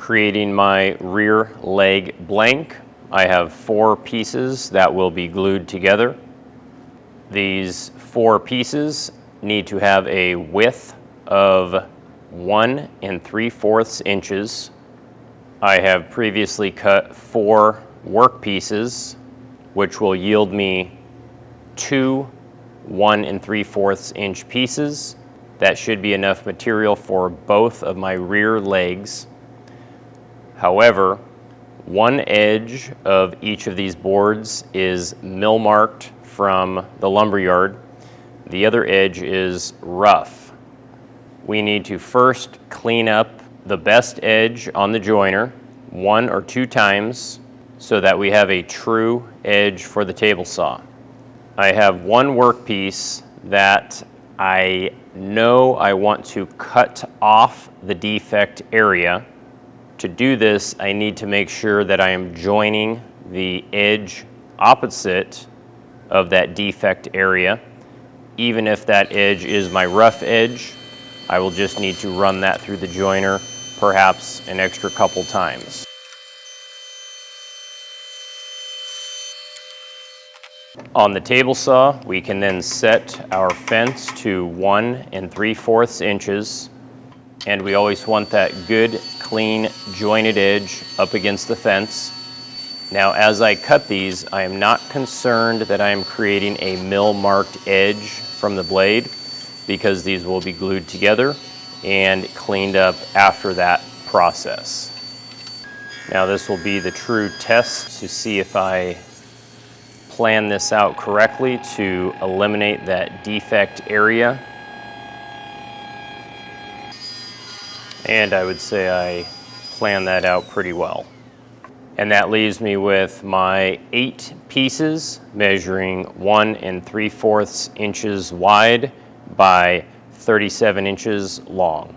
creating my rear leg blank. I have 4 pieces that will be glued together. These 4 pieces need to have a width of 1 3/4 inches. I have previously cut 4 work pieces, which will yield me 2 1 3/4 inch pieces. That should be enough material for both of my rear legs. However, one edge of each of these boards is mill marked from the lumberyard. The other edge is rough. We need to first clean up the best edge on the joiner 1 or 2 times so that we have a true edge for the table saw. I have one workpiece that I know I want to cut off the defect area. To do this, I need to make sure that I am joining the edge opposite of that defect area. Even if that edge is my rough edge, I will just need to run that through the joiner, perhaps an extra couple times. On the table saw, we can then set our fence to 1 3/4 inches, and we always want that good, clean, jointed edge up against the fence. Now, as I cut these, I am not concerned that I am creating a mill-marked edge from the blade, because these will be glued together and cleaned up after that process. Now, this will be the true test to see if I plan this out correctly to eliminate that defect area. And I would say I planned that out pretty well. And that leaves me with my 8 pieces measuring 1 3/4 inches wide by 37 inches long.